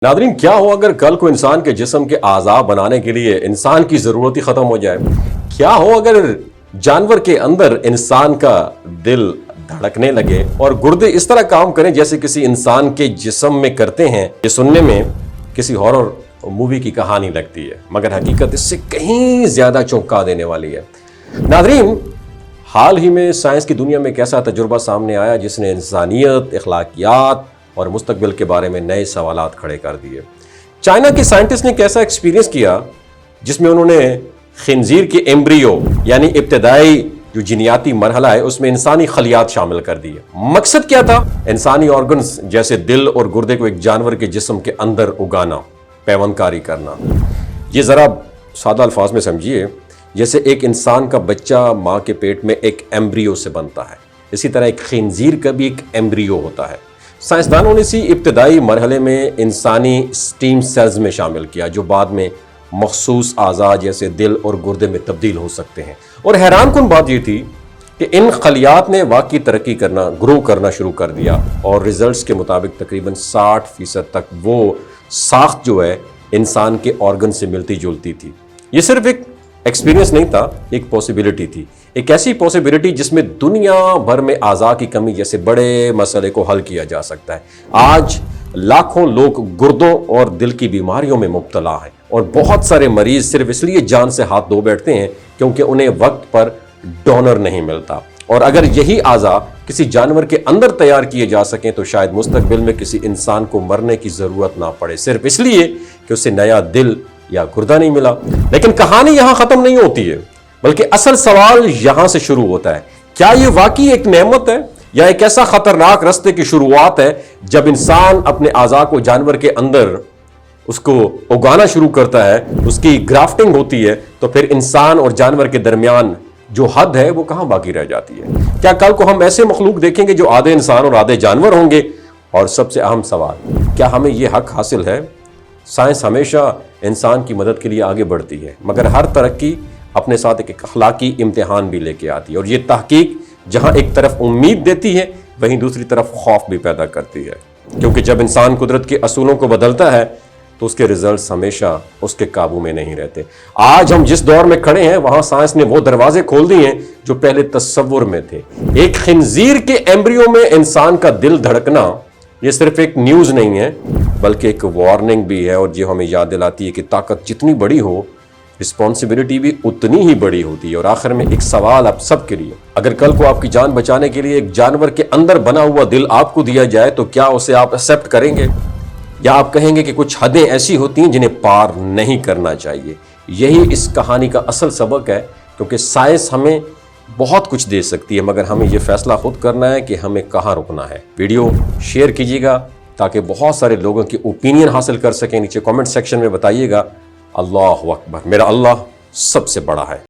Nadreen, क्या हो अगर कल को इंसान के जिस्म के आज़ा बनाने के लिए इंसान की ज़रूरत ही ख़त्म हो जाए। क्या हो अगर जानवर के अंदर इंसान का दिल धड़कने लगे और गुर्दे इस तरह काम करें जैसे किसी इंसान के जिस्म में करते हैं। ये सुनने में किसी हॉरर मूवी की कहानी लगती है, मगर हकीकत इससे कहीं ज़्यादा चौंका देने वाली है। नादरीन, हाल ही में साइंस की दुनिया में एक ऐसा तजुर्बा सामने आया जिसने इंसानियत, अखलाकियात और मुस्तकबिल के बारे में नए सवालात खड़े कर दिए। चाइना के साइंटिस्ट ने एक ऐसा एक्सपीरियंस किया जिसमें उन्होंने खिंजीर के एम्ब्रियो यानी इब्तदाई जो जिनियाती मरहला है उसमें इंसानी खलियात शामिल कर दिए। मकसद क्या था? इंसानी ऑर्गन्स जैसे दिल और गुर्दे को एक जानवर के जिस्म के अंदर उगाना, पैवंदकारी करना। ये ज़रा सादा अल्फाज में समझिए, जैसे एक इंसान का बच्चा माँ के पेट में एक एम्ब्रियो से बनता है, इसी तरह एक खिंजीर का भी एक एम्ब्रियो होता है। साइंसदानों ने इसी इब्तदाई मरहले में इंसानी स्टीम सेल्स में शामिल किया जो बाद में मखसूस आज़ा जैसे दिल और गुर्दे में तब्दील हो सकते हैं। और हैरान कुन बात यह थी कि इन खलियात ने वाकई तरक्की करना, ग्रो करना शुरू कर दिया और रिजल्ट्स के मुताबिक तकरीबन 60% तक वो साख्त जो है इंसान के ऑर्गन से मिलती जुलती थी। ये सिर्फ एक एक्सपीरियंस नहीं था, एक पॉसिबिलिटी थी, एक ऐसी पॉसिबिलिटी जिसमें दुनिया भर में आज़ा की कमी जैसे बड़े मसले को हल किया जा सकता है। आज लाखों लोग गुर्दों और दिल की बीमारियों में मुब्तला हैं और बहुत सारे मरीज सिर्फ इसलिए जान से हाथ धो बैठते हैं क्योंकि उन्हें वक्त पर डोनर नहीं मिलता। और अगर यही आज़ा किसी जानवर के अंदर तैयार किए जा सकें तो शायद मुस्तकबिल में किसी इंसान को मरने की ज़रूरत ना पड़े, सिर्फ इसलिए कि उसे नया दिल या गुर्दा नहीं मिला। लेकिन कहानी यहां खत्म नहीं होती है, बल्कि असल सवाल यहां से शुरू होता है। क्या यह वाकई एक नेमत है या एक ऐसा खतरनाक रास्ते की शुरुआत है? जब इंसान अपने आज़ा को जानवर के अंदर उसको उगाना शुरू करता है, उसकी ग्राफ्टिंग होती है, तो फिर इंसान और जानवर के दरमियान जो हद है वो कहां बाकी रह जाती है? क्या कल को हम ऐसे मखलूक देखेंगे जो आधे इंसान और आधे जानवर होंगे? और सबसे अहम सवाल, क्या हमें यह हक हासिल है? साइंस हमेशा इंसान की मदद के लिए आगे बढ़ती है, मगर हर तरक्की अपने साथ एक अखलाकी इम्तिहान भी लेके आती है। और ये तहकीक जहाँ एक तरफ उम्मीद देती है वहीं दूसरी तरफ खौफ भी पैदा करती है, क्योंकि जब इंसान कुदरत के असूलों को बदलता है तो उसके रिजल्ट्स हमेशा उसके काबू में नहीं रहते। आज हम जिस दौर में खड़े हैं वहाँ साइंस ने वो दरवाजे खोल दिए हैं जो पहले तस्वुर में थे। एक खिंजीर के एम्ब्रियो में इंसान का दिल धड़कना ये सिर्फ एक न्यूज़ नहीं है बल्कि एक वार्निंग भी है, और जो हमें याद दिलाती है कि ताकत जितनी बड़ी हो रिस्पॉन्सिबिलिटी भी उतनी ही बड़ी होती है। और आखिर में एक सवाल आप सबके लिए, अगर कल को आपकी जान बचाने के लिए एक जानवर के अंदर बना हुआ दिल आपको दिया जाए तो क्या उसे आप एक्सेप्ट करेंगे, या आप कहेंगे कि कुछ हदें ऐसी होती हैं जिन्हें पार नहीं करना चाहिए? यही इस कहानी का असल सबक है, क्योंकि साइंस हमें बहुत कुछ दे सकती है मगर हमें यह फैसला खुद करना है कि हमें कहाँ रुकना है। वीडियो शेयर कीजिएगा ताकि बहुत सारे लोगों की ओपिनियन हासिल कर सकें। नीचे कमेंट सेक्शन में बताइएगा। अल्लाहु अकबर, मेरा अल्लाह सबसे बड़ा है।